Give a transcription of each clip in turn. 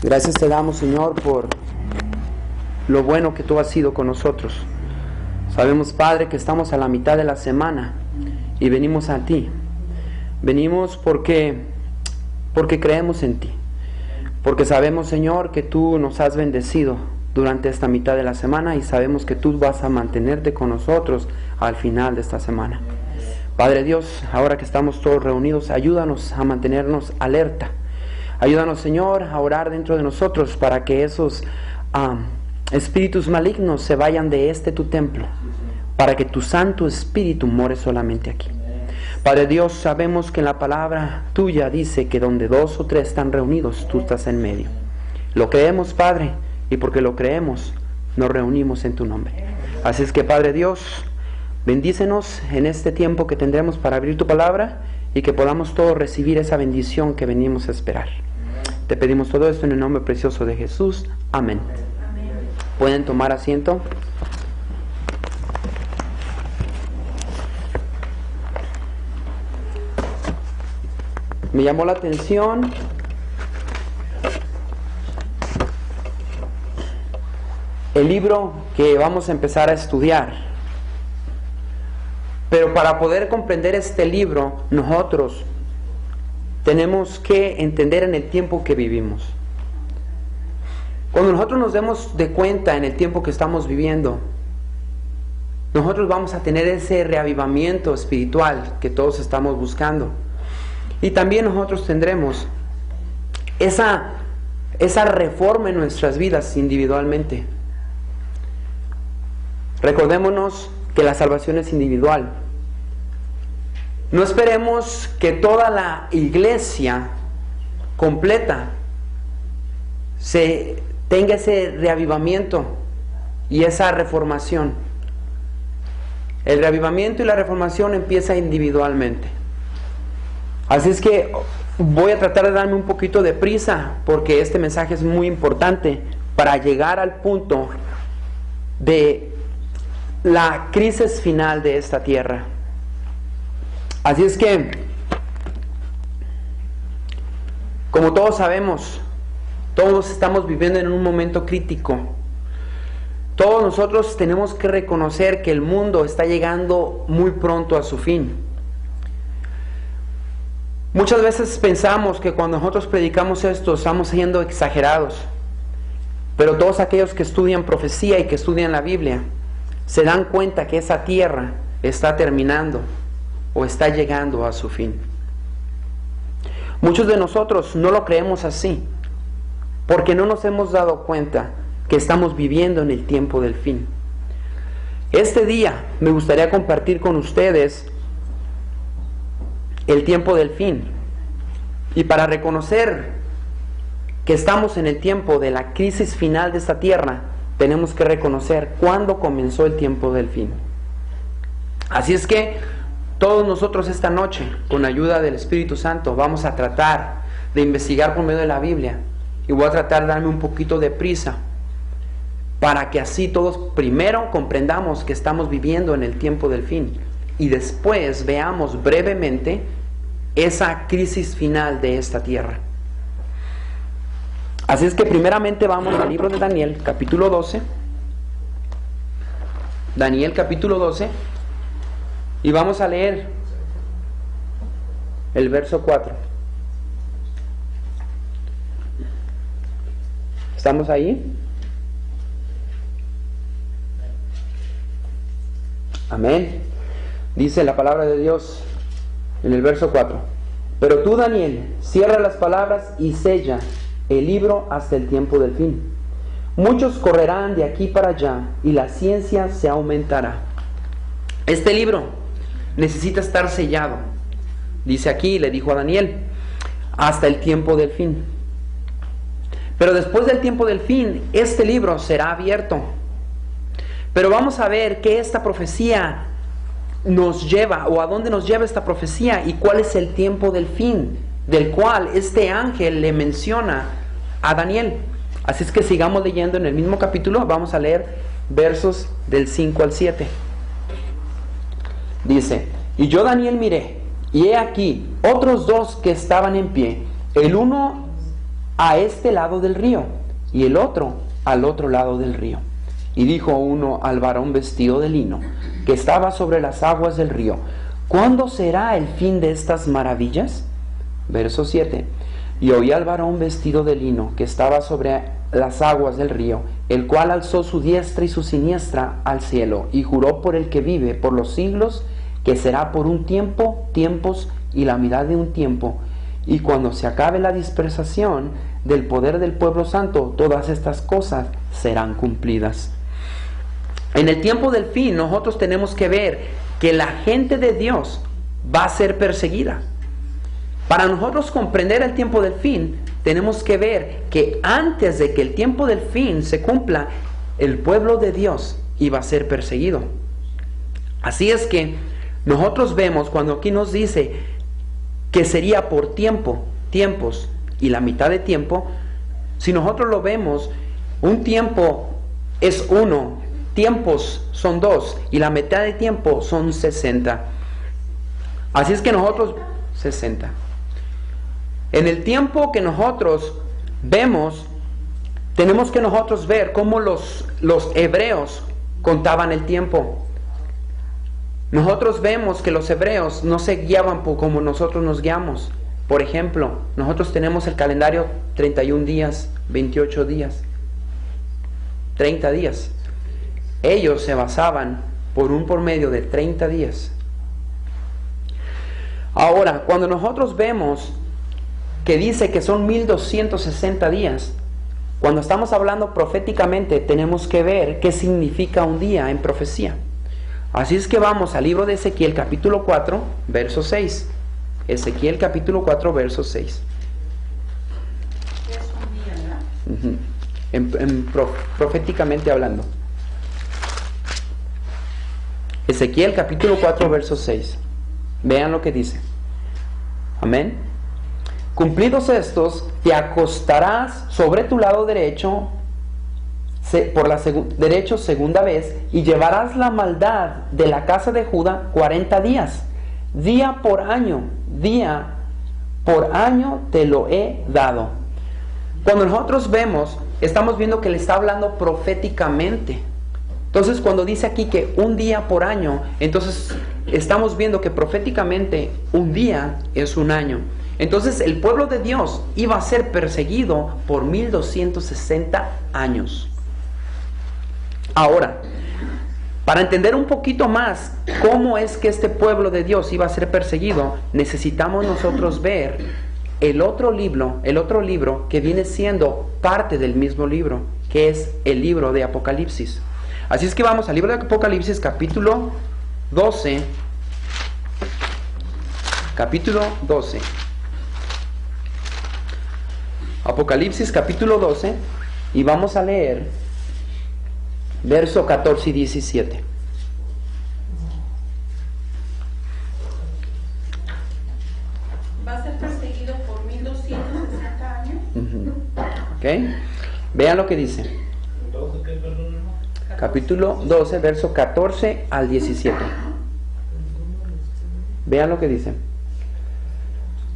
Gracias te damos, Señor, por lo bueno que tú has sido con nosotros. Sabemos, Padre, que estamos a la mitad de la semana y venimos a ti. Venimos porque creemos en ti. Porque sabemos, Señor, que tú nos has bendecido durante esta mitad de la semana y sabemos que tú vas a mantenerte con nosotros al final de esta semana. Padre Dios, ahora que estamos todos reunidos, ayúdanos a mantenernos alerta. Ayúdanos, Señor, a orar dentro de nosotros para que esos espíritus malignos se vayan de tu templo, para que tu Santo Espíritu more solamente aquí. Padre Dios, sabemos que en la palabra tuya dice que donde 2 o 3 están reunidos, tú estás en medio. Lo creemos, Padre, y porque lo creemos, nos reunimos en tu nombre. Así es que, Padre Dios, bendícenos en este tiempo que tendremos para abrir tu palabra y que podamos todos recibir esa bendición que venimos a esperar. Te pedimos todo esto en el nombre precioso de Jesús. Amén. ¿Pueden tomar asiento? Me llamó la atención el libro que vamos a empezar a estudiar. Pero para poder comprender este libro, nosotros tenemos que entender en el tiempo que vivimos. Cuando nosotros nos demos de cuenta en el tiempo que estamos viviendo, nosotros vamos a tener ese reavivamiento espiritual que todos estamos buscando. Y también nosotros tendremos esa reforma en nuestras vidas individualmente. Recordémonos que la salvación es individual. No esperemos que toda la iglesia completa tenga ese reavivamiento y esa reformación. El reavivamiento y la reformación empieza individualmente. Así es que voy a tratar de darme un poquito de prisa porque este mensaje es muy importante para llegar al punto de la crisis final de esta tierra. Así es que, como todos sabemos, todos estamos viviendo en un momento crítico. Todos nosotros tenemos que reconocer que el mundo está llegando muy pronto a su fin. Muchas veces pensamos que cuando nosotros predicamos esto estamos siendo exagerados, pero todos aquellos que estudian profecía y que estudian la Biblia se dan cuenta que esa tierra está terminando o está llegando a su fin. Muchos de nosotros no lo creemos así, porque no nos hemos dado cuenta que estamos viviendo en el tiempo del fin. Este día me gustaría compartir con ustedes el tiempo del fin. Y para reconocer que estamos en el tiempo de la crisis final de esta tierra, tenemos que reconocer cuándo comenzó el tiempo del fin. Así es que todos nosotros esta noche, con ayuda del Espíritu Santo, vamos a tratar de investigar por medio de la Biblia. Y voy a tratar de darme un poquito de prisa para que así todos primero comprendamos que estamos viviendo en el tiempo del fin y después veamos brevemente esa crisis final de esta tierra. Así es que primeramente vamos al libro de Daniel, capítulo 12. Daniel, capítulo 12. Y vamos a leer el verso 4. ¿Estamos ahí? Amén. Dice la palabra de Dios en el verso 4. Pero tú, Daniel, cierra las palabras y sella el libro hasta el tiempo del fin. Muchos correrán de aquí para allá y la ciencia se aumentará. Este libro necesita estar sellado. Dice aquí, le dijo a Daniel, hasta el tiempo del fin. Pero después del tiempo del fin, este libro será abierto. Pero vamos a ver qué esta profecía nos lleva, o a dónde nos lleva esta profecía, y cuál es el tiempo del fin, del cual este ángel le menciona a Daniel. Así es que sigamos leyendo en el mismo capítulo. Vamos a leer versos del 5 al 7. Dice: y yo, Daniel, miré, y he aquí otros dos que estaban en pie, el uno a este lado del río, y el otro al otro lado del río. Y dijo uno al varón vestido de lino, que estaba sobre las aguas del río: ¿cuándo será el fin de estas maravillas? Verso 7. Y oí al varón vestido de lino, que estaba sobre las aguas del río, el cual alzó su diestra y su siniestra al cielo, y juró por el que vive por los siglos, que será por un tiempo, tiempos y la mitad de un tiempo, y cuando se acabe la dispersación del poder del pueblo santo, todas estas cosas serán cumplidas. En el tiempo del fin, nosotros tenemos que ver que la gente de Dios va a ser perseguida. Para nosotros comprender el tiempo del fin, tenemos que ver que antes de que el tiempo del fin se cumpla, el pueblo de Dios iba a ser perseguido. Así es que nosotros vemos cuando aquí nos dice que sería por tiempo, tiempos y la mitad de tiempo. Si nosotros lo vemos, un tiempo es 1, tiempos son 2 y la mitad de tiempo son 60. Así es que nosotros 60. En el tiempo que nosotros vemos, tenemos que nosotros ver cómo los hebreos contaban el tiempo. Nosotros vemos que los hebreos no se guiaban como nosotros nos guiamos. Por ejemplo, nosotros tenemos el calendario 31 días, 28 días, 30 días. Ellos se basaban por un promedio de 30 días. Ahora, cuando nosotros vemos que dice que son 1260 días, cuando estamos hablando proféticamente, tenemos que ver qué significa un día en profecía. Así es que vamos al libro de Ezequiel capítulo 4, verso 6. Ezequiel capítulo 4, verso 6. Es un día, ¿no? Proféticamente hablando. Ezequiel capítulo 4, verso 6. Vean lo que dice. Amén. Cumplidos estos, te acostarás sobre tu lado derecho, por la derecho segunda vez, y llevarás la maldad de la casa de Judá 40 días. Día por año te lo he dado. Cuando nosotros vemos, estamos viendo que le está hablando proféticamente. Entonces cuando dice aquí que un día por año, entonces estamos viendo que proféticamente un día es un año. Entonces el pueblo de Dios iba a ser perseguido por 1260 años. Ahora, para entender un poquito más cómo es que este pueblo de Dios iba a ser perseguido, necesitamos nosotros ver el otro libro que viene siendo parte del mismo libro, que es el libro de Apocalipsis. Así es que vamos al libro de Apocalipsis capítulo 12. Capítulo 12. Apocalipsis capítulo 12, y vamos a leer verso 14 y 17. Va a ser perseguido por 1260 años. ¿Ok? Vean lo que dice. Capítulo 12, verso 14 al 17. Vean lo que dice.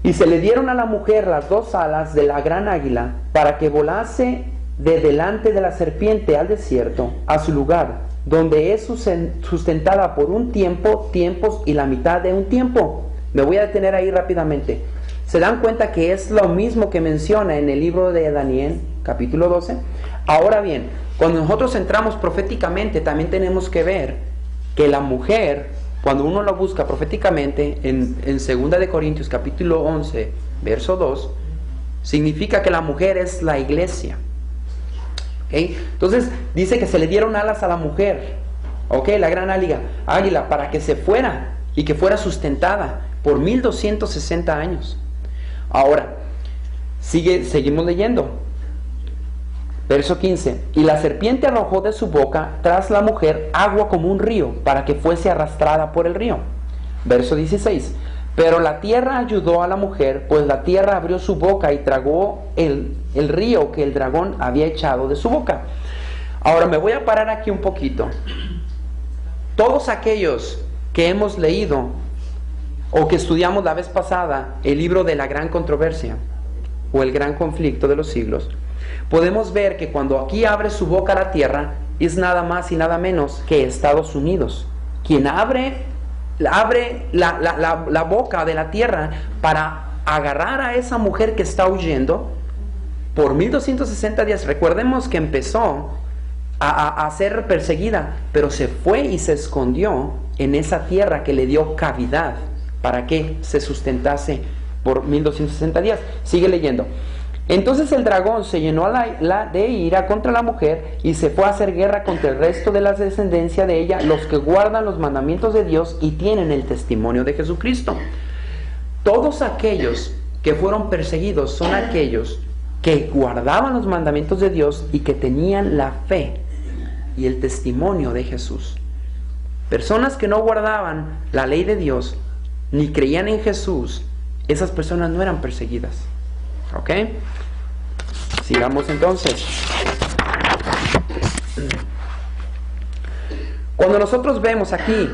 Y se le dieron a la mujer las 2 alas de la gran águila, para que volase de delante de la serpiente al desierto, a su lugar, donde es sustentada por un tiempo, tiempos y la mitad de un tiempo. Me voy a detener ahí rápidamente. ¿Se dan cuenta que es lo mismo que menciona en el libro de Daniel, capítulo 12? Ahora bien, cuando nosotros entramos proféticamente, también tenemos que ver que la mujer, cuando uno lo busca proféticamente, en 2 de Corintios capítulo 11, verso 2, significa que la mujer es la iglesia. ¿Okay? Entonces dice que se le dieron alas a la mujer, ¿okay? La gran águila, para que se fuera y que fuera sustentada por 1260 años. Ahora, seguimos leyendo. Verso 15. Y la serpiente arrojó de su boca tras la mujer agua como un río, para que fuese arrastrada por el río. Verso 16. Pero la tierra ayudó a la mujer, pues la tierra abrió su boca y tragó el río que el dragón había echado de su boca. Ahora me voy a parar aquí un poquito. Todos aquellos que hemos leído o que estudiamos la vez pasada el libro de la gran controversia, o el gran conflicto de los siglos, podemos ver que cuando aquí abre su boca la tierra, es nada más y nada menos que Estados Unidos, quien abre la boca de la tierra para agarrar a esa mujer que está huyendo por 1260 días. Recordemos que empezó a ser perseguida, pero se fue y se escondió en esa tierra que le dio cavidad para que se sustentase por 1260 días. Sigue leyendo. Entonces el dragón se llenó de ira contra la mujer y se fue a hacer guerra contra el resto de la descendencia de ella, los que guardan los mandamientos de Dios y tienen el testimonio de Jesucristo. Todos aquellos que fueron perseguidos son aquellos que guardaban los mandamientos de Dios y que tenían la fe y el testimonio de Jesús. Personas que no guardaban la ley de Dios ni creían en Jesús, esas personas no eran perseguidas. ¿Ok? Sigamos entonces. Cuando nosotros vemos aquí,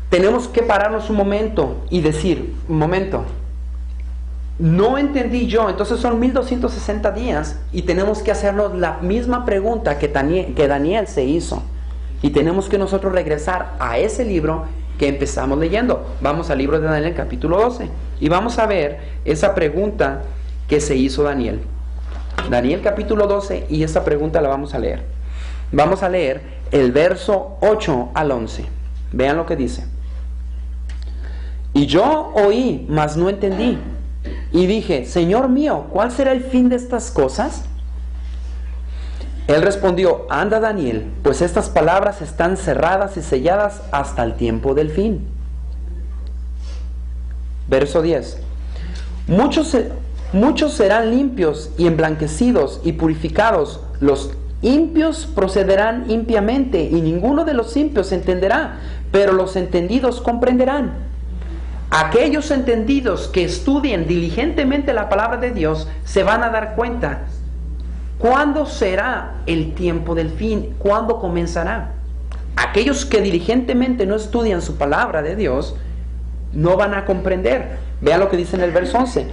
tenemos que pararnos un momento y decir, un momento, no entendí yo, entonces son 1260 días y tenemos que hacernos la misma pregunta que Daniel se hizo. Y tenemos que nosotros regresar a ese libro que empezamos leyendo. Vamos al libro de Daniel, capítulo 12, y vamos a ver esa pregunta que se hizo Daniel. Daniel capítulo 12, y esta pregunta la vamos a leer. Vamos a leer el verso 8 al 11. Vean lo que dice. Y yo oí, mas no entendí. Y dije, Señor mío, ¿cuál será el fin de estas cosas? Él respondió, anda Daniel, pues estas palabras están cerradas y selladas hasta el tiempo del fin. Verso 10. Muchos serán limpios y emblanquecidos y purificados. Los impios procederán impiamente y ninguno de los impios entenderá, pero los entendidos comprenderán. Aquellos entendidos que estudien diligentemente la palabra de Dios se van a dar cuenta cuándo será el tiempo del fin, cuándo comenzará. Aquellos que diligentemente no estudian su palabra de Dios no van a comprender. Vean lo que dice en el verso 11.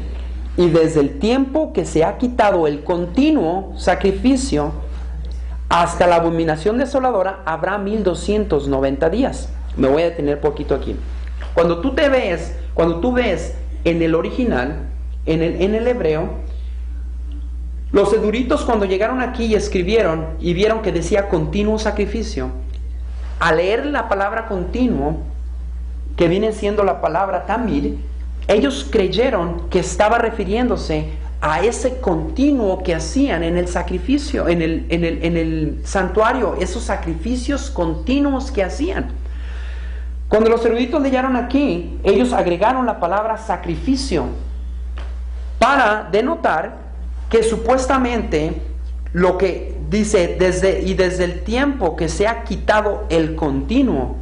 Y desde el tiempo que se ha quitado el continuo sacrificio hasta la abominación desoladora habrá 1290 días. Me voy a detener poquito aquí. Cuando tú ves en el original, en el hebreo, los eruditos cuando llegaron aquí y escribieron y vieron que decía continuo sacrificio, al leer la palabra continuo, que viene siendo la palabra tamid, ellos creyeron que estaba refiriéndose a ese continuo que hacían en el sacrificio, en el santuario, esos sacrificios continuos que hacían. Cuando los eruditos leyeron aquí, ellos agregaron la palabra sacrificio para denotar que supuestamente lo que dice desde el tiempo que se ha quitado el continuo,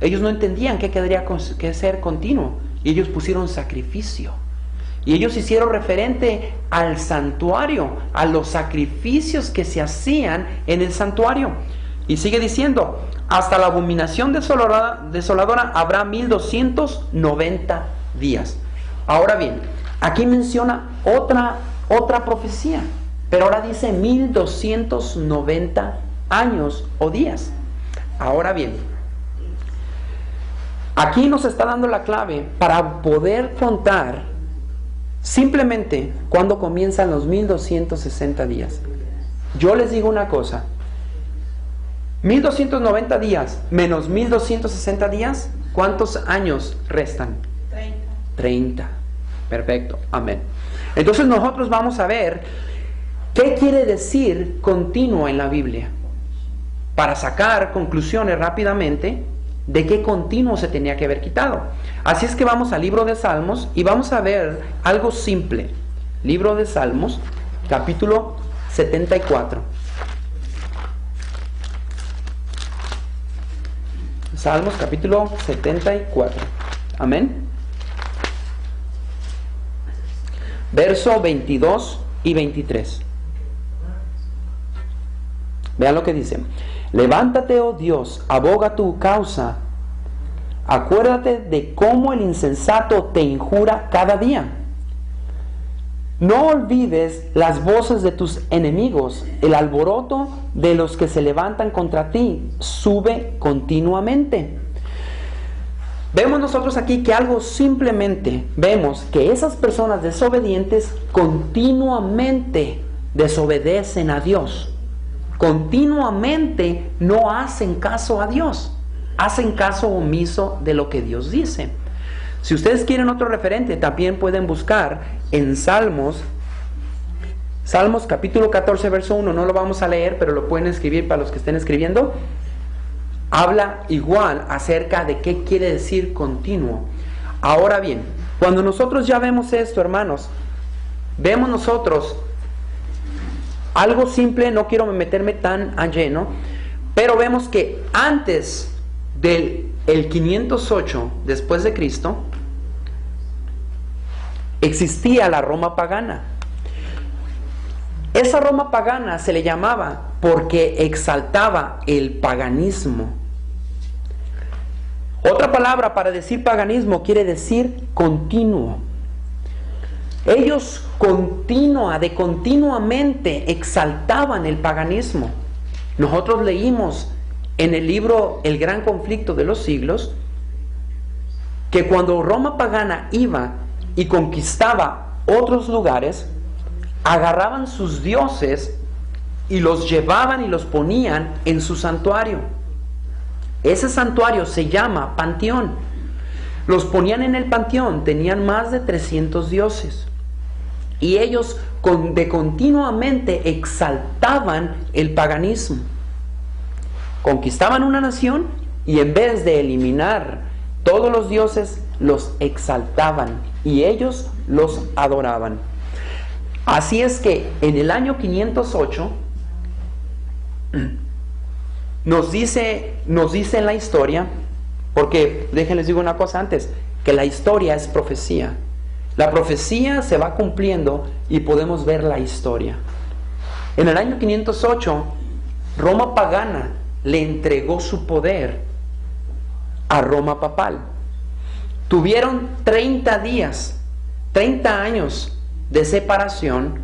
ellos no entendían qué quedaría que ser continuo, y ellos pusieron sacrificio, y ellos hicieron referente al santuario, a los sacrificios que se hacían en el santuario. Y sigue diciendo, hasta la abominación desoladora habrá 1290 días. Ahora bien, aquí menciona otra profecía, pero ahora dice 1290 años o días. Ahora bien, aquí nos está dando la clave para poder contar simplemente cuando comienzan los 1260 días. Yo les digo una cosa, 1290 días menos 1260 días, ¿cuántos años restan? 30. Perfecto, amén. Entonces nosotros vamos a ver qué quiere decir continuo en la Biblia, para sacar conclusiones rápidamente de qué continuo se tenía que haber quitado. Así es que vamos al libro de Salmos y vamos a ver algo simple. Libro de Salmos, capítulo 74. Salmos, capítulo 74. Amén. Verso 22 y 23. Vean lo que dice. Levántate, oh Dios, aboga tu causa. Acuérdate de cómo el insensato te injura cada día. No olvides las voces de tus enemigos. El alboroto de los que se levantan contra ti sube continuamente. Vemos nosotros aquí que algo simplemente, vemos que esas personas desobedientes continuamente desobedecen a Dios. Continuamente no hacen caso a Dios. Hacen caso omiso de lo que Dios dice. Si ustedes quieren otro referente, también pueden buscar en Salmos capítulo 14, verso 1. No lo vamos a leer, pero lo pueden escribir para los que estén escribiendo. Habla igual acerca de qué quiere decir continuo. Ahora bien, cuando nosotros ya vemos esto, hermanos, vemos nosotros algo simple, no quiero meterme tan a lleno, pero vemos que antes del 508 después de Cristo existía la Roma pagana. Esa Roma pagana se le llamaba porque exaltaba el paganismo. Otra palabra para decir paganismo quiere decir continuo. Ellos continuamente exaltaban el paganismo. Nosotros leímos en el libro El Gran Conflicto de los Siglos que cuando Roma pagana iba y conquistaba otros lugares, agarraban sus dioses y los llevaban y los ponían en su santuario. Ese santuario se llama panteón. Los ponían en el panteón, tenían más de 300 dioses. Y ellos continuamente exaltaban el paganismo. Conquistaban una nación y en vez de eliminar todos los dioses, los exaltaban y ellos los adoraban. Así es que en el año 508 nos dice en la historia, porque déjenles digo una cosa antes, que la historia es profecía. La profecía se va cumpliendo y podemos ver la historia. En el año 508, Roma pagana le entregó su poder a Roma papal. Tuvieron 30 días, 30 años de separación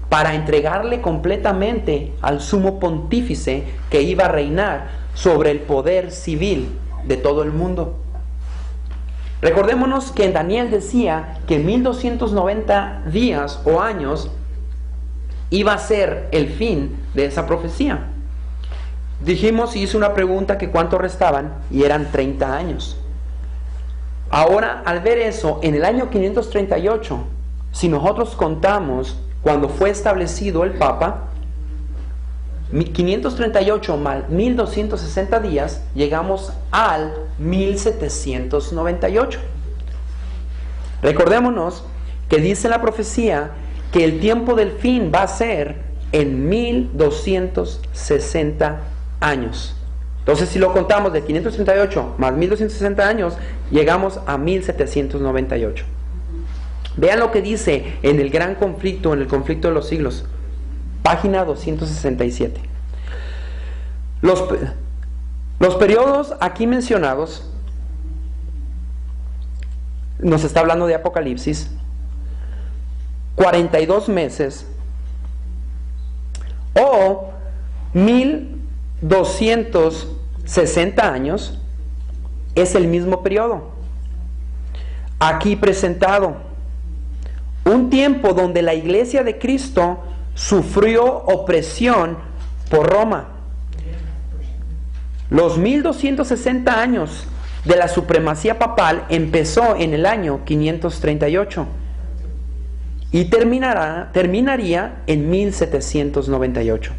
para entregarle completamente al sumo pontífice que iba a reinar sobre el poder civil de todo el mundo. Recordémonos que en Daniel decía que 1290 días o años iba a ser el fin de esa profecía. Dijimos, y hice una pregunta, que cuánto restaban, y eran 30 años. Ahora, al ver eso, en el año 538, si nosotros contamos cuando fue establecido el Papa, 538 más 1260 días, llegamos al 1798. Recordémonos que dice la profecía que el tiempo del fin va a ser en 1260 años. Entonces, si lo contamos de 538 más 1260 años, llegamos a 1798. Vean lo que dice en el Gran Conflicto, en el Conflicto de los Siglos, página 267. Los periodos aquí mencionados, nos está hablando de Apocalipsis, 42 meses o 1260 años, es el mismo periodo aquí presentado. Un tiempo donde la Iglesia de Cristo sufrió opresión por Roma. Los 1260 años de la supremacía papal empezó en el año 538 y terminaría en 1798.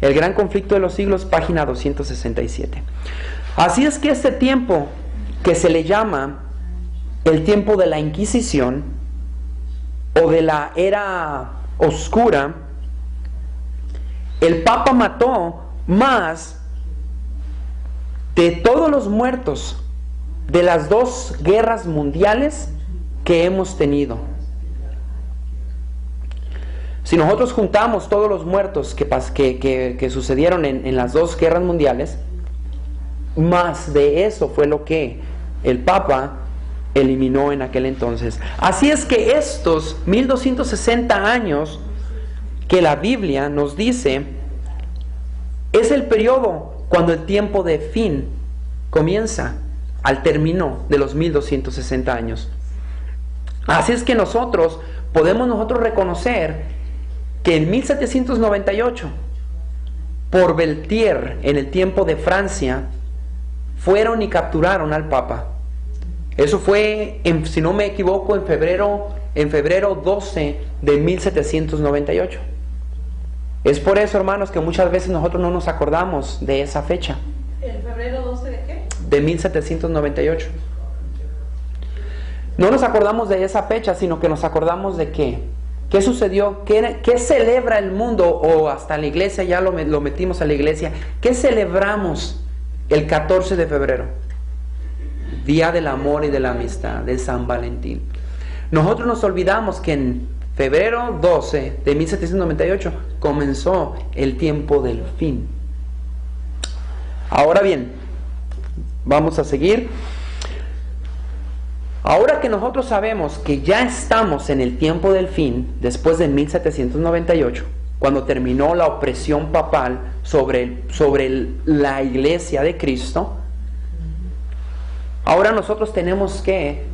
El Gran Conflicto de los Siglos, página 267. Así es que este tiempo, que se le llama el tiempo de la Inquisición o de la era oscura, el Papa mató más de todos los muertos de las 2 guerras mundiales que hemos tenido. Si nosotros juntamos todos los muertos que sucedieron en las 2 guerras mundiales, más de eso fue lo que el Papa eliminó en aquel entonces. Así es que estos 1260 años que la Biblia nos dice es el periodo cuando el tiempo de fin comienza al término de los 1260 años. Así es que podemos reconocer que en 1798 por Beltier en el tiempo de Francia fueron y capturaron al Papa. Eso fue, si no me equivoco, en febrero 12 de 1798. Es por eso, hermanos, que muchas veces nosotros no nos acordamos de esa fecha. ¿El febrero 12 de qué? De 1798. No nos acordamos de esa fecha, sino que nos acordamos de qué. ¿Qué sucedió? ¿Qué celebra el mundo? O hasta la iglesia, ya lo metimos a la iglesia. ¿Qué celebramos el 14 de febrero? Día del amor y de la amistad, de San Valentín. Nosotros nos olvidamos que en febrero 12 de 1798 comenzó el tiempo del fin. Ahora bien, vamos a seguir. Ahora que nosotros sabemos que ya estamos en el tiempo del fin, después de 1798, cuando terminó la opresión papal sobre la iglesia de Cristo, ahora nosotros tenemos que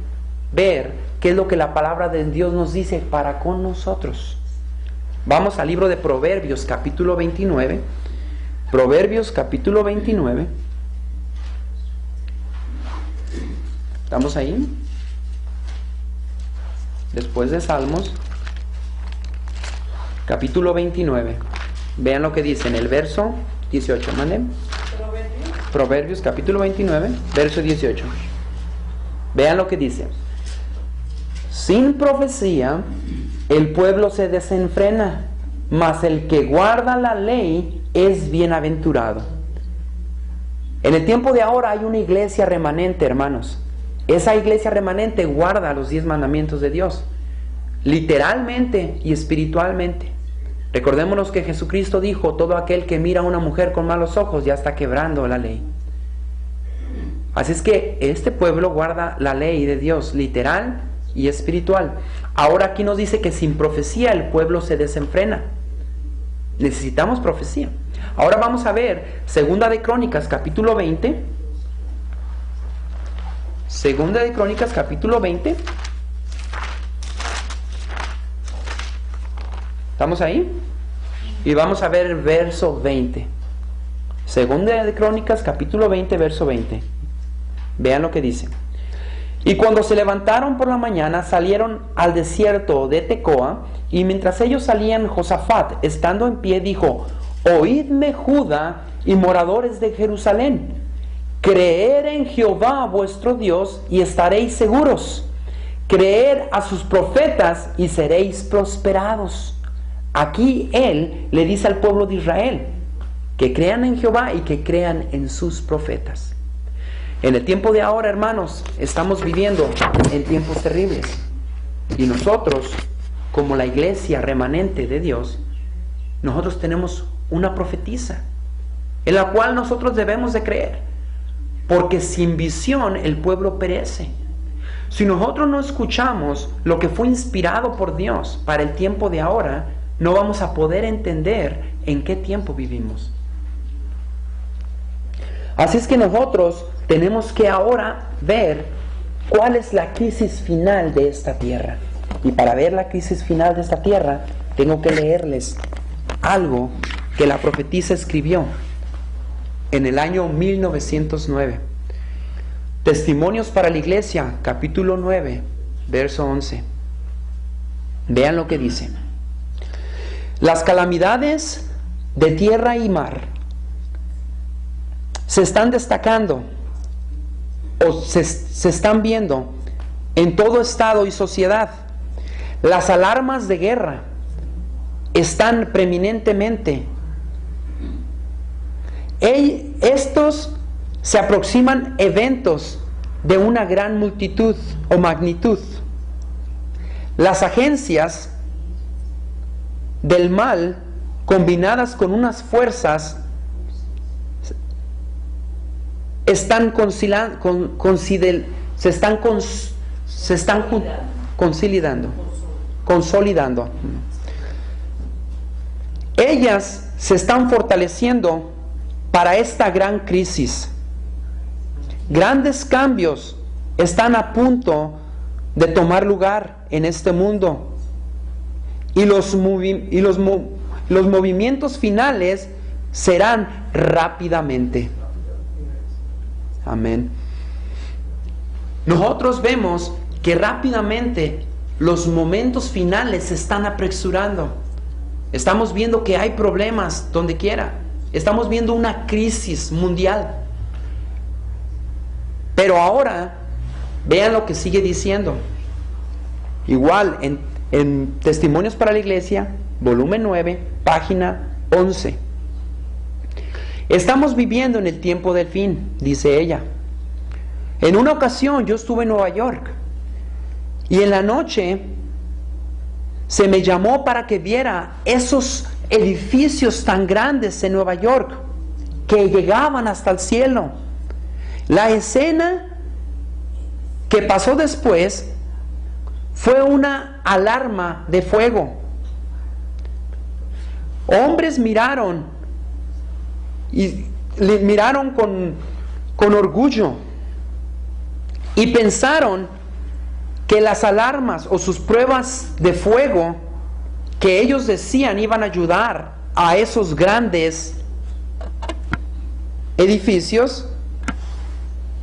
ver qué es lo que la palabra de Dios nos dice para con nosotros. Vamos al libro de Proverbios, capítulo 29. Proverbios, capítulo 29. ¿Estamos ahí? Después de Salmos, capítulo 29. Vean lo que dice en el verso 18. ¿Manden? Proverbios, capítulo 29, verso 18. Vean lo que dice. Sin profecía, el pueblo se desenfrena, mas el que guarda la ley es bienaventurado. En el tiempo de ahora hay una iglesia remanente, hermanos. Esa iglesia remanente guarda los 10 mandamientos de Dios, literalmente y espiritualmente. Recordémonos que Jesucristo dijo: todo aquel que mira a una mujer con malos ojos ya está quebrando la ley. Así es que este pueblo guarda la ley de Dios, literal y espiritual. Ahora aquí nos dice que sin profecía el pueblo se desenfrena. Necesitamos profecía. Ahora vamos a ver Segunda de Crónicas, capítulo 20. Segunda de Crónicas, capítulo 20. ¿Estamos ahí? Y vamos a ver el verso 20. Segunda de Crónicas, capítulo 20, verso 20. Vean lo que dice. Y cuando se levantaron por la mañana, salieron al desierto de Tecoa, y mientras ellos salían, Josafat, estando en pie, dijo: oídme, Judá y moradores de Jerusalén, creer en Jehová vuestro Dios y estaréis seguros. Creer a sus profetas y seréis prosperados. Aquí él le dice al pueblo de Israel que crean en Jehová y que crean en sus profetas. En el tiempo de ahora, hermanos, estamos viviendo en tiempos terribles. Y nosotros, como la iglesia remanente de Dios, nosotros tenemos una profetisa en la cual nosotros debemos de creer. Porque sin visión el pueblo perece. Si nosotros no escuchamos lo que fue inspirado por Dios para el tiempo de ahora, no vamos a poder entender en qué tiempo vivimos. Así es que nosotros tenemos que ahora ver cuál es la crisis final de esta tierra. Y para ver la crisis final de esta tierra, tengo que leerles algo que la profetisa escribió en el año 1909. Testimonios para la Iglesia, capítulo 9, verso 11. Vean lo que dice. Las calamidades de tierra y mar se están destacando o se están viendo en todo estado y sociedad. Las alarmas de guerra están preeminentemente. Estos se aproximan eventos de una gran multitud o magnitud. Las agencias del mal, combinadas con unas fuerzas, se están se están consolidando. Ellas se están fortaleciendo para esta gran crisis. Grandes cambios están a punto de tomar lugar en este mundo. Y los movimientos finales serán rápidamente. Amén. Nosotros vemos que rápidamente los momentos finales se están apresurando. Estamos viendo que hay problemas donde quiera. Estamos viendo una crisis mundial. Pero ahora, vean lo que sigue diciendo. Igual, en Testimonios para la Iglesia, volumen 9, página 11. Estamos viviendo en el tiempo del fin, dice ella. En una ocasión yo estuve en Nueva York y en la noche se me llamó para que viera esos edificios tan grandes en Nueva York que llegaban hasta el cielo. La escena que pasó después fue una alarma de fuego. Hombres miraron y le miraron con orgullo y pensaron que las alarmas o sus pruebas de fuego que ellos decían iban a ayudar a esos grandes edificios,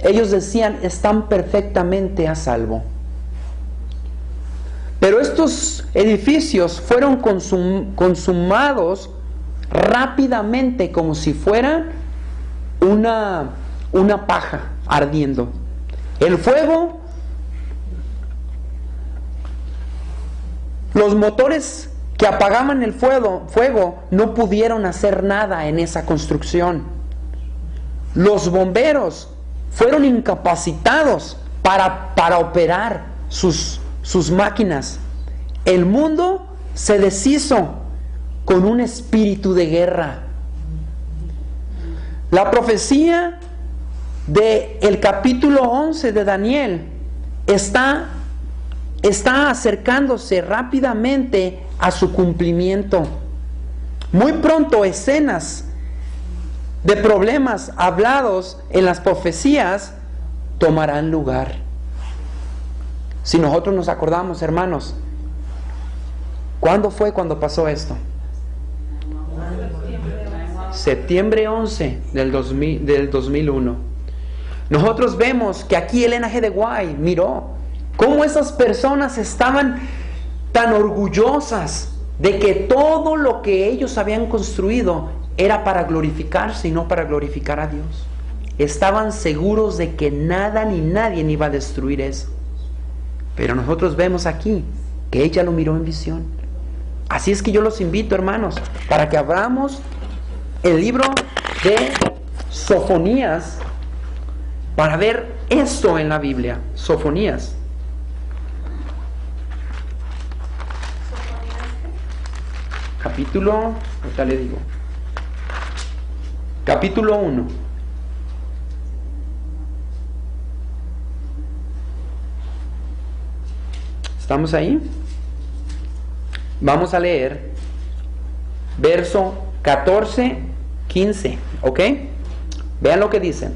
ellos decían están perfectamente a salvo. Pero estos edificios fueron consumados rápidamente como si fueran una paja ardiendo. El fuego, los motores que apagaban el fuego no pudieron hacer nada en esa construcción. Los bomberos fueron incapacitados para operar sus máquinas. El mundo se deshizo con un espíritu de guerra. La profecía del capítulo 11 de Daniel está acercándose rápidamente a su cumplimiento. Muy pronto escenas de problemas hablados en las profecías tomarán lugar. Si nosotros nos acordamos, hermanos, ¿cuándo fue cuando pasó esto? Septiembre 11 del 2001. Nosotros vemos que aquí Elena G. de White miró cómo esas personas estaban tan orgullosas de que todo lo que ellos habían construido era para glorificarse y no para glorificar a Dios. Estaban seguros de que nada ni nadie iba a destruir eso. Pero nosotros vemos aquí que ella lo miró en visión. Así es que yo los invito, hermanos, para que abramos el libro de Sofonías para ver esto en la Biblia. Sofonías. Capítulo, ahorita le digo. Capítulo 1. ¿Estamos ahí? Vamos a leer verso 14, 15, ¿ok? Vean lo que dice.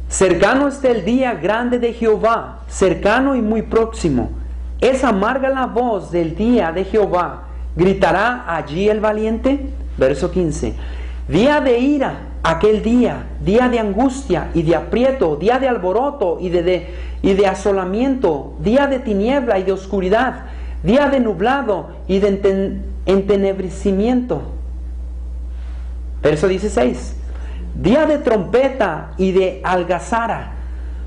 Cercano está el día grande de Jehová, cercano y muy próximo. Es amarga la voz del día de Jehová. ¿Gritará allí el valiente? Verso 15. Día de ira, aquel día, día de angustia y de aprieto, día de alboroto y de asolamiento, día de tiniebla y de oscuridad, día de nublado y de entenebrecimiento. Verso 16. Día de trompeta y de algazara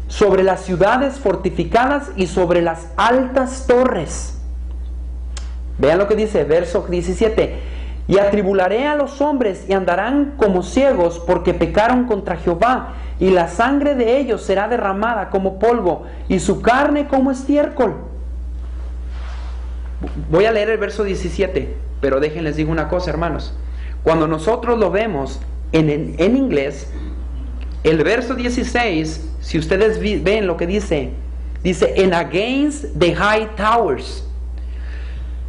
sobre las ciudades fortificadas y sobre las altas torres. Vean lo que dice, verso 17. Y atribularé a los hombres y andarán como ciegos porque pecaron contra Jehová, y la sangre de ellos será derramada como polvo y su carne como estiércol. Voy a leer el verso 17, pero déjenles digo una cosa, hermanos. Cuando nosotros lo vemos en inglés, el verso 16, si ustedes ven lo que dice and against the high towers.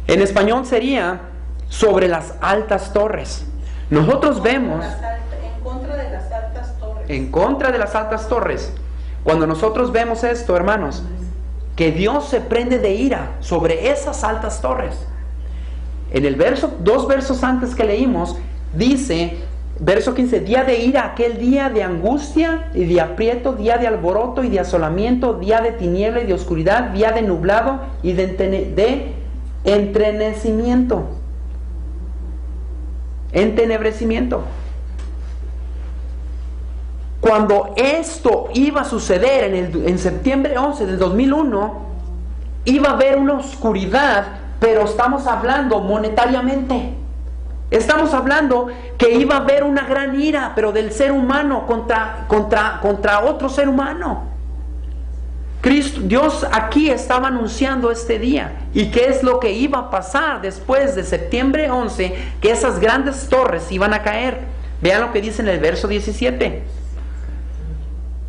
En español sería sobre las altas torres. Nosotros vemos en contra de las altas torres. En contra de las altas torres. Cuando nosotros vemos esto, hermanos, que Dios se prende de ira sobre esas altas torres. En el verso, 2 versos antes que leímos, dice, verso 15, día de ira, aquel día de angustia y de aprieto, día de alboroto y de asolamiento, día de tiniebla y de oscuridad, día de nublado y de entenebrecimiento. Cuando esto iba a suceder en septiembre 11 del 2001, iba a haber una oscuridad, pero estamos hablando monetariamente. Estamos hablando que iba a haber una gran ira, pero del ser humano contra otro ser humano. Dios aquí estaba anunciando este día. ¿Y qué es lo que iba a pasar después de septiembre 11? Que esas grandes torres iban a caer. Vean lo que dice en el verso 17.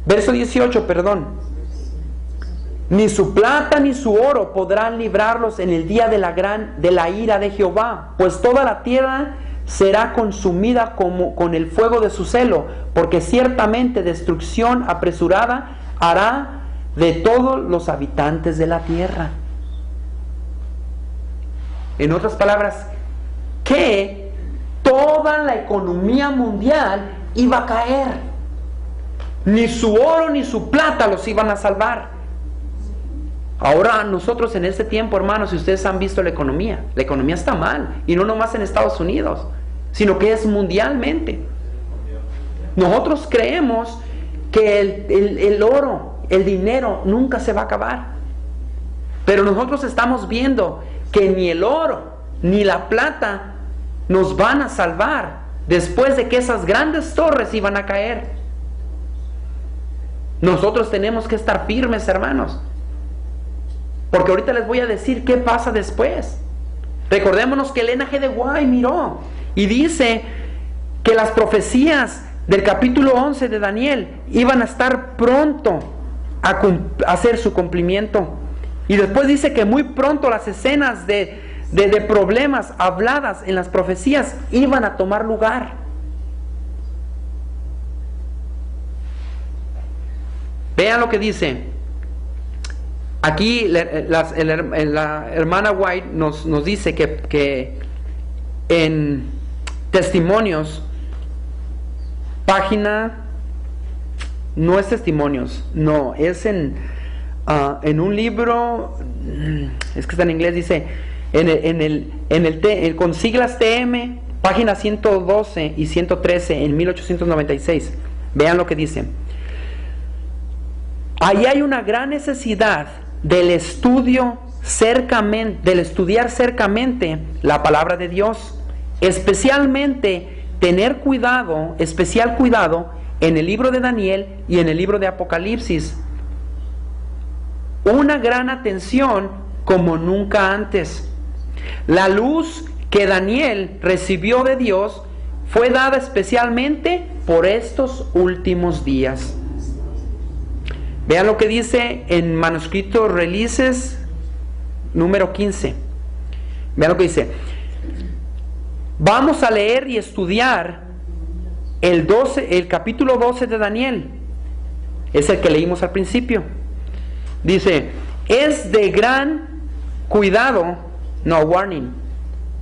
Verso 18, perdón. Ni su plata ni su oro podrán librarlos en el día de la ira de Jehová, pues toda la tierra será consumida con el fuego de su celo, porque ciertamente destrucción apresurada hará de todos los habitantes de la tierra. En otras palabras, que toda la economía mundial iba a caer. Ni su oro ni su plata los iban a salvar. Ahora nosotros en este tiempo, hermanos, si ustedes han visto la economía está mal, y no nomás en Estados Unidos, sino que es mundialmente. Nosotros creemos que el oro, el dinero nunca se va a acabar, pero nosotros estamos viendo que ni el oro ni la plata nos van a salvar después de que esas grandes torres iban a caer. Nosotros tenemos que estar firmes, hermanos, porque ahorita les voy a decir qué pasa después. Recordémonos que Elena G. de White miró y dice que las profecías del capítulo 11 de Daniel iban a estar pronto a hacer su cumplimiento. Y después dice que muy pronto las escenas de problemas habladas en las profecías iban a tomar lugar. Vean lo que dice. Aquí la hermana White nos dice que en Testimonios, página, no es Testimonios, no, es en un libro, es que está en inglés, dice, con siglas TM, página 112 y 113 en 1896. Vean lo que dice. Ahí hay una gran necesidad del estudiar cercamente la palabra de Dios, especialmente especial cuidado en el libro de Daniel y en el libro de Apocalipsis. Una gran atención como nunca antes. La luz que Daniel recibió de Dios fue dada especialmente por estos últimos días. Vean lo que dice en manuscrito Releases número 15. Vean lo que dice. Vamos a leer y estudiar el capítulo 12 de Daniel. Es el que leímos al principio. Dice, es de gran cuidado,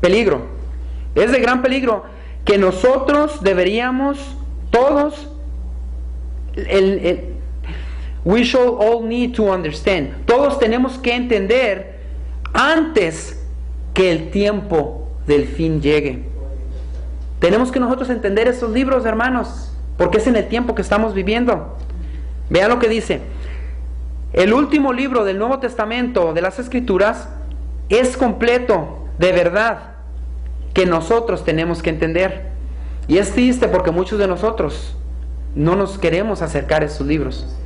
peligro. Es de gran peligro que nosotros deberíamos todos we shall all need to understand. Todos tenemos que entender antes que el tiempo del fin llegue. Tenemos que nosotros entender estos libros, hermanos, porque es en el tiempo que estamos viviendo. Vean lo que dice. El último libro del Nuevo Testamento de las Escrituras es completo, de verdad, que nosotros tenemos que entender. Y es triste porque muchos de nosotros no nos queremos acercar a esos libros.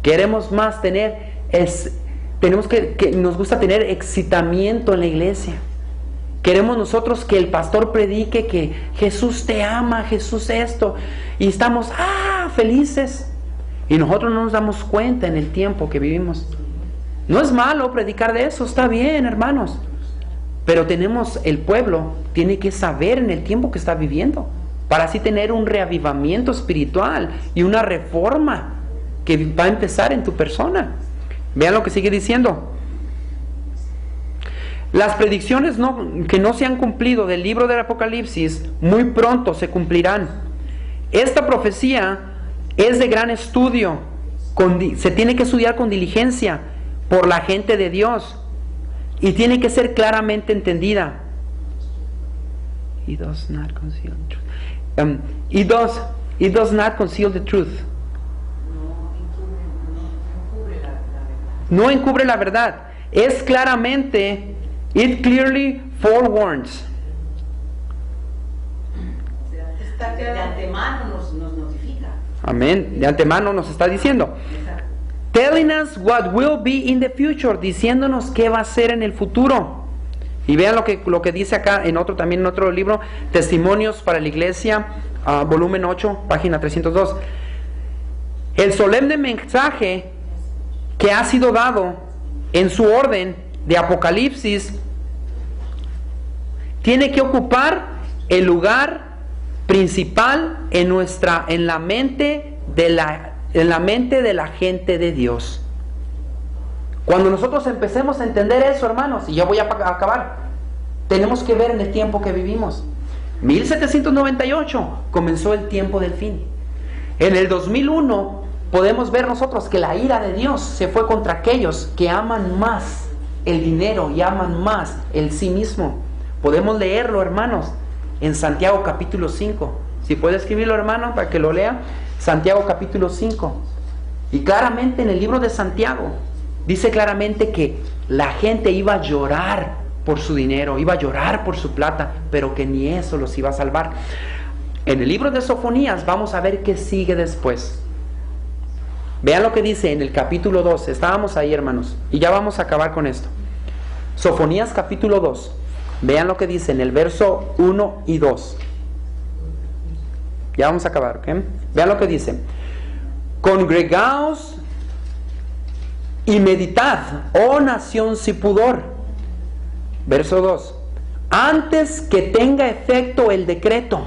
Queremos más nos gusta tener excitamiento en la iglesia. Queremos nosotros que el pastor predique que Jesús te ama, Jesús esto, y estamos felices. Y nosotros no nos damos cuenta en el tiempo que vivimos. No es malo predicar de eso, está bien, hermanos. Pero el pueblo tiene que saber en el tiempo que está viviendo, para así tener un reavivamiento espiritual y una reforma que va a empezar en tu persona. Vean lo que sigue diciendo. Las predicciones que no se han cumplido del libro del Apocalipsis muy pronto se cumplirán. Esta profecía es de gran estudio, se tiene que estudiar con diligencia por la gente de Dios y tiene que ser claramente entendida. It does not conceal the truth. It does not conceal the truth. No encubre la verdad. Es claramente, it clearly forewarns. De antemano nos notifica. Amén. De antemano nos está diciendo. Telling us what will be in the future, diciéndonos qué va a ser en el futuro. Y vean lo que dice acá en otro libro, Testimonios para la Iglesia, volumen 8, página 302. El solemne mensaje que ha sido dado en su orden de Apocalipsis tiene que ocupar el lugar principal en la mente de la gente de Dios. Cuando nosotros empecemos a entender eso, hermanos, y ya voy a acabar, tenemos que ver en el tiempo que vivimos. 1798 comenzó el tiempo del fin. En el 2001 podemos ver nosotros que la ira de Dios se fue contra aquellos que aman más el dinero y aman más el sí mismo. Podemos leerlo, hermanos, en Santiago capítulo 5. Si puede escribirlo, hermano, para que lo lea. Santiago capítulo 5. Y claramente en el libro de Santiago dice claramente que la gente iba a llorar por su dinero, iba a llorar por su plata, pero que ni eso los iba a salvar. En el libro de Sofonías vamos a ver qué sigue después. Vean lo que dice en el capítulo 2. Estábamos ahí, hermanos, y ya vamos a acabar con esto. Sofonías capítulo 2. Vean lo que dice en el verso 1 y 2. Ya vamos a acabar, ¿ok? Vean lo que dice. Congregaos y meditad, oh nación sin pudor. Verso 2. Antes que tenga efecto el decreto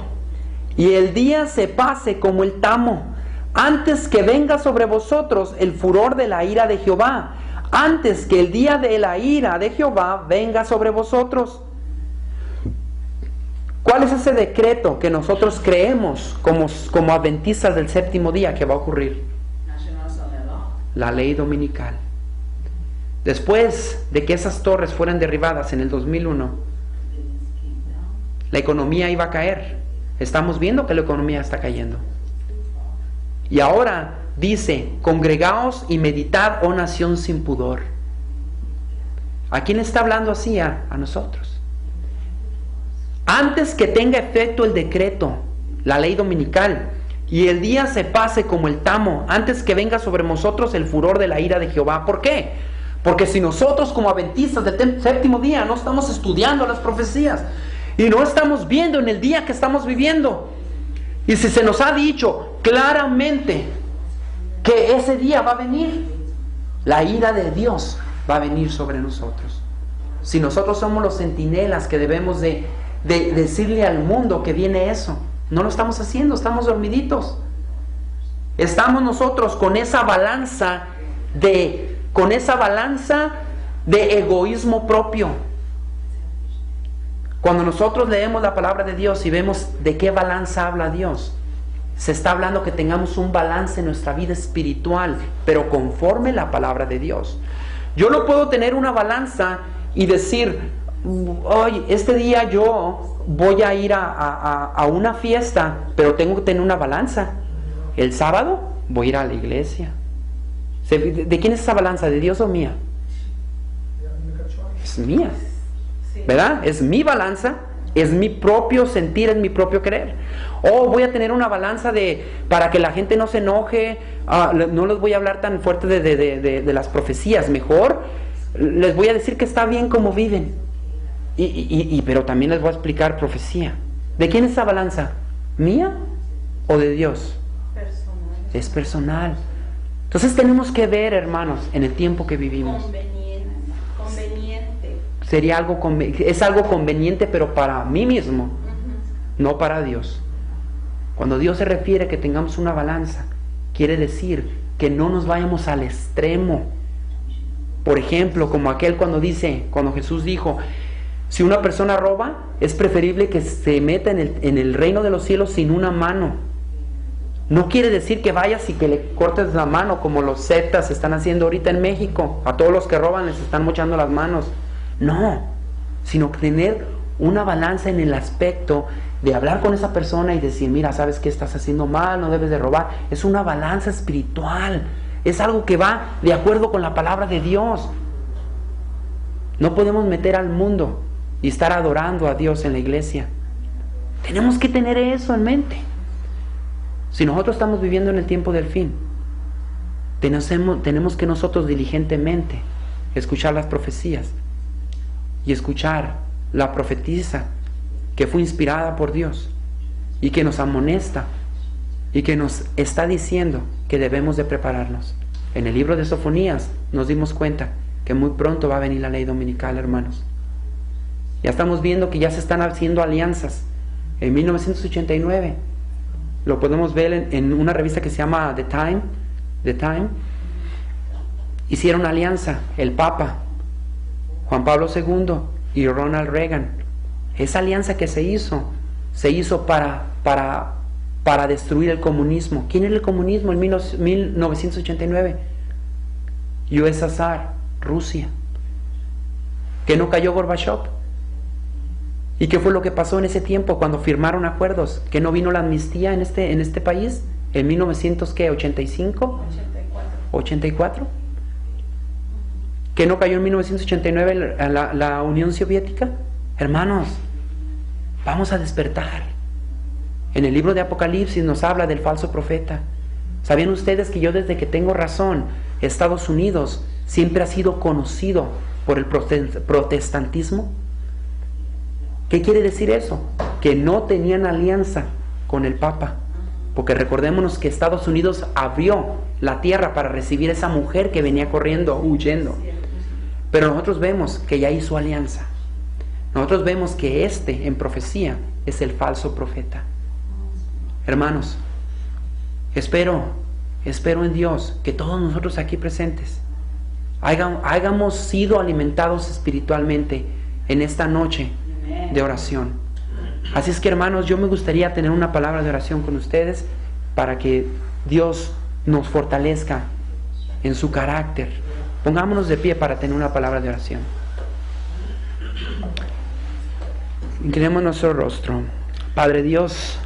y el día se pase como el tamo, antes que venga sobre vosotros el furor de la ira de Jehová, antes que el día de la ira de Jehová venga sobre vosotros. ¿Cuál es ese decreto que nosotros creemos como adventistas del séptimo día que va a ocurrir? La ley dominical. Después de que esas torres fueran derribadas en el 2001, la economía iba a caer. Estamos viendo que la economía está cayendo. Y ahora dice, congregaos y meditad, oh nación sin pudor. ¿A quién está hablando así? A nosotros. Antes que tenga efecto el decreto, la ley dominical, y el día se pase como el tamo, antes que venga sobre nosotros el furor de la ira de Jehová. ¿Por qué? Porque si nosotros como adventistas del séptimo día no estamos estudiando las profecías y no estamos viendo en el día que estamos viviendo, y si se nos ha dicho claramente que ese día va a venir, la ira de Dios va a venir sobre nosotros. Si nosotros somos los centinelas que debemos de decirle al mundo que viene eso, no lo estamos haciendo, estamos dormiditos. Estamos nosotros con esa balanza de egoísmo propio. Cuando nosotros leemos la palabra de Dios y vemos de qué balanza habla Dios, se está hablando que tengamos un balance en nuestra vida espiritual, pero conforme la palabra de Dios. Yo no puedo tener una balanza y decir, oye, este día yo voy a ir a una fiesta, pero tengo que tener una balanza. El sábado voy a ir a la iglesia. ¿De quién es esa balanza? ¿De Dios o mía? Es mía, ¿verdad? Es mi balanza, es mi propio sentir, es mi propio querer. O voy a tener una balanza para que la gente no se enoje. No les voy a hablar tan fuerte de las profecías. Mejor les voy a decir que está bien como viven. Pero también les voy a explicar profecía. ¿De quién es esa balanza? ¿Mía o de Dios? es personal. Entonces tenemos que ver, hermanos, en el tiempo que vivimos. Conveniente. Sería es algo conveniente, pero para mí mismo, no para Dios. Cuando Dios se refiere a que tengamos una balanza, quiere decir que no nos vayamos al extremo. Por ejemplo, como cuando Jesús dijo, si una persona roba, es preferible que se meta en el reino de los cielos sin una mano. No quiere decir que vayas y que le cortes la mano como los zetas están haciendo ahorita en México. A todos los que roban les están mochando las manos. No, sino tener una balanza en el aspecto de hablar con esa persona y decir, mira, sabes que estás haciendo mal, no debes de robar. Es una balanza espiritual. Es algo que va de acuerdo con la palabra de Dios. No podemos meter al mundo y estar adorando a Dios en la iglesia. Tenemos que tener eso en mente. Si nosotros estamos viviendo en el tiempo del fin, tenemos que nosotros diligentemente escuchar las profecías y escuchar la profetisa que fue inspirada por Dios y que nos amonesta y que nos está diciendo que debemos de prepararnos. En el libro de Sofonías nos dimos cuenta que muy pronto va a venir la ley dominical, hermanos. Ya estamos viendo que ya se están haciendo alianzas. En 1989 lo podemos ver en una revista que se llama The Time. Hicieron alianza el Papa Juan Pablo II y Ronald Reagan. Esa alianza que se hizo para destruir el comunismo. ¿Quién era el comunismo en 1989? USSR, Rusia. ¿Que no cayó Gorbachev? ¿Y qué fue lo que pasó en ese tiempo cuando firmaron acuerdos? ¿Que no vino la amnistía en este país? ¿En 1985? 84. ¿Que no cayó en 1989 la Unión Soviética? Hermanos, vamos a despertar. En el libro de Apocalipsis nos habla del falso profeta. ¿Sabían ustedes que yo desde que tengo razón, Estados Unidos siempre ha sido conocido por el protestantismo? ¿Qué quiere decir eso? Que no tenían alianza con el Papa. Porque recordémonos que Estados Unidos abrió la tierra para recibir a esa mujer que venía corriendo, huyendo. Pero nosotros vemos que ya hizo alianza. Nosotros vemos que en profecía es el falso profeta. Hermanos, espero en Dios que todos nosotros aquí presentes hayamos sido alimentados espiritualmente en esta noche de oración. Así es que, hermanos, yo me gustaría tener una palabra de oración con ustedes para que Dios nos fortalezca en su carácter. Pongámonos de pie para tener una palabra de oración. Inclinemos nuestro rostro. Padre Dios,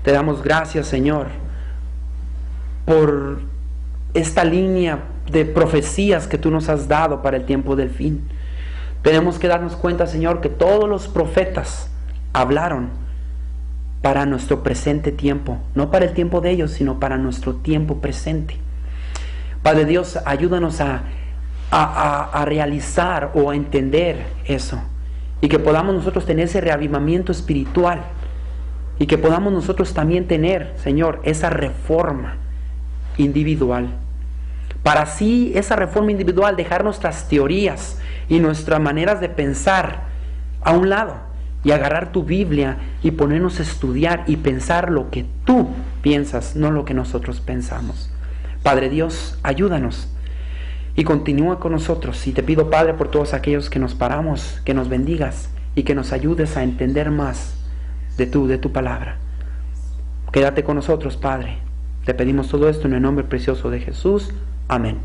te damos gracias, Señor, por esta línea de profecías que tú nos has dado para el tiempo del fin. Tenemos que darnos cuenta, Señor, que todos los profetas hablaron para nuestro presente tiempo, no para el tiempo de ellos, sino para nuestro tiempo presente. Padre Dios, ayúdanos a realizar o a entender eso, y que podamos nosotros tener ese reavivamiento espiritual, y que podamos nosotros también tener, Señor, esa reforma individual, para así esa reforma individual dejar nuestras teorías y nuestras maneras de pensar a un lado y agarrar tu Biblia y ponernos a estudiar y pensar lo que tú piensas, no lo que nosotros pensamos. Padre Dios, ayúdanos y continúa con nosotros. Y te pido, Padre, por todos aquellos que nos paramos, que nos bendigas y que nos ayudes a entender más de tu palabra. Quédate con nosotros, Padre. Te pedimos todo esto en el nombre precioso de Jesús. Amén.